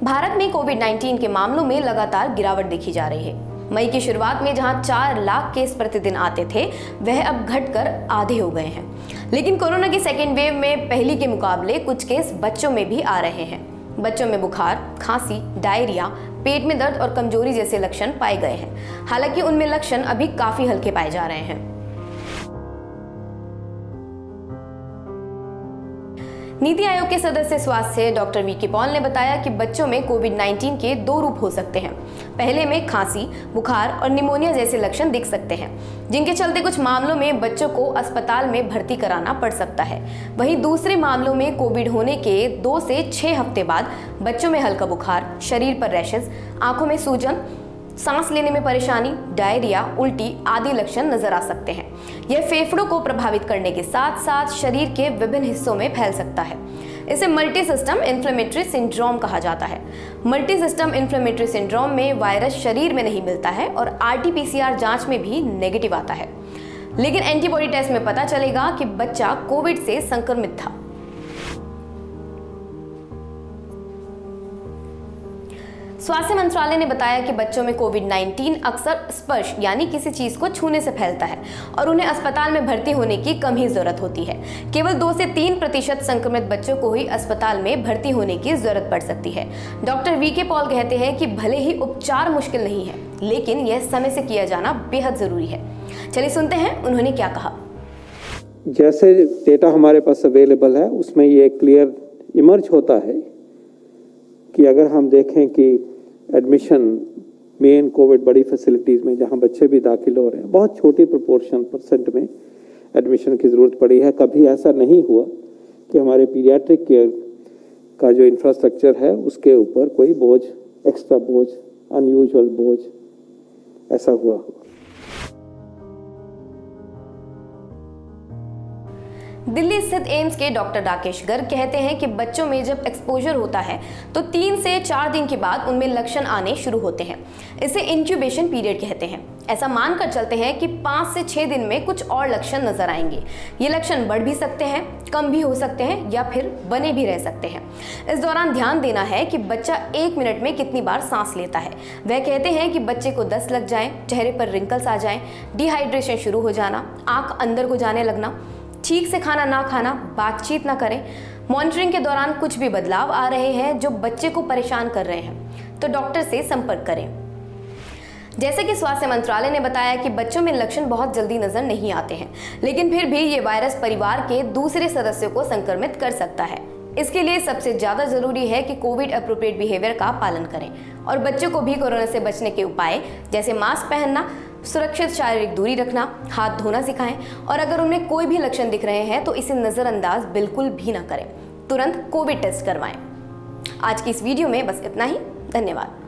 भारत में कोविड-19 के मामलों में लगातार गिरावट देखी जा रही है। मई की शुरुआत में जहां 4 लाख केस प्रतिदिन आते थे, वह अब घटकर आधे हो गए हैं। लेकिन कोरोना की सेकेंड वेव में पहली के मुकाबले कुछ केस बच्चों में भी आ रहे हैं। बच्चों में बुखार, खांसी, डायरिया, पेट में दर्द और कमजोरी जैसे लक्षण पाए गए हैं। हालांकि उनमें लक्षण अभी काफी हल्के पाए जा रहे हैं। नीति आयोग के सदस्य स्वास्थ्य डॉक्टर वीके पॉल ने बताया कि बच्चों में कोविड-19 के 2 रूप हो सकते हैं। पहले में खांसी, बुखार और निमोनिया जैसे लक्षण दिख सकते हैं, जिनके चलते कुछ मामलों में बच्चों को अस्पताल में भर्ती कराना पड़ सकता है। वहीं दूसरे मामलों में कोविड होने के 2 से 6 हफ्ते बाद बच्चों में हल्का बुखार, शरीर पर रैशेज, आंखों में सूजन, सांस लेने में परेशानी, डायरिया, उल्टी आदि लक्षण नजर आ सकते हैं। यह फेफड़ों को प्रभावित करने के साथ साथ शरीर के विभिन्न हिस्सों में फैल सकता है। इसे मल्टी सिस्टम इन्फ्लेमेटरी सिंड्रोम कहा जाता है। मल्टी सिस्टम इन्फ्लेमेटरी सिंड्रोम में वायरस शरीर में नहीं मिलता है और RT-PCR जांच में भी नेगेटिव आता है, लेकिन एंटीबॉडी टेस्ट में पता चलेगा कि बच्चा कोविड से संक्रमित था। स्वास्थ्य मंत्रालय ने बताया कि बच्चों में कोविड-19 अक्सर स्पर्श यानी किसी चीज को छूने से फैलता है और उन्हें अस्पताल में भर्ती होने की कम ही जरूरत होती है। केवल 2 से 3% संक्रमित बच्चों को ही अस्पताल में भर्ती होने की जरूरत पड़ सकती है। डॉक्टर वीके पॉल कहते हैं कि भले ही उपचार मुश्किल नहीं है, लेकिन यह समय से किया जाना बेहद जरूरी है। चलिए सुनते हैं उन्होंने क्या कहा। जैसे डेटा हमारे पास अवेलेबल है, उसमें ये क्लियर इमर्ज होता है कि अगर हम देखें कि एडमिशन मेन कोविड बड़ी फैसिलिटीज़ में जहां बच्चे भी दाखिल हो रहे हैं, बहुत छोटी परसेंट में एडमिशन की ज़रूरत पड़ी है। कभी ऐसा नहीं हुआ कि हमारे पीडियाट्रिक केयर का जो इंफ्रास्ट्रक्चर है उसके ऊपर कोई बोझ, एक्स्ट्रा बोझ, अनयूजुअल बोझ ऐसा हुआ। दिल्ली स्थित एम्स के डॉक्टर राकेश गर्ग कहते हैं कि बच्चों में जब एक्सपोजर होता है तो 3 से 4 दिन के बाद उनमें लक्षण आने शुरू होते हैं। इसे इंक्यूबेशन पीरियड कहते हैं। ऐसा मानकर चलते हैं कि 5 से 6 दिन में कुछ और लक्षण नजर आएंगे। ये लक्षण बढ़ भी सकते हैं, कम भी हो सकते हैं या फिर बने भी रह सकते हैं। इस दौरान ध्यान देना है कि बच्चा 1 मिनट में कितनी बार सांस लेता है। वह कहते हैं कि बच्चे को दस्त लग जाए, चेहरे पर रिंकल्स आ जाए, डिहाइड्रेशन शुरू हो जाना, आंख अंदर को जाने लगना, ठीक से खाना ना खाना, बातचीत ना करें, मॉनिटरिंग के दौरान कुछ भी बदलाव आ रहे हैं जो बच्चे को परेशान कर रहे हैं तो डॉक्टर से संपर्क करें। जैसे कि स्वास्थ्य मंत्रालय ने बताया कि बच्चों में लक्षण बहुत जल्दी नजर नहीं आते हैं, लेकिन फिर भी ये वायरस परिवार के दूसरे सदस्यों को संक्रमित कर सकता है। इसके लिए सबसे ज्यादा जरूरी है कि कोविड अप्रोप्रिएट बिहेवियर का पालन करें और बच्चों को भी कोरोना से बचने के उपाय जैसे मास्क पहनना, सुरक्षित शारीरिक दूरी रखना, हाथ धोना सिखाएं और अगर उनमें कोई भी लक्षण दिख रहे हैं तो इसे नजरअंदाज बिल्कुल भी ना करें। तुरंत कोविड टेस्ट करवाएं। आज की इस वीडियो में बस इतना ही। धन्यवाद।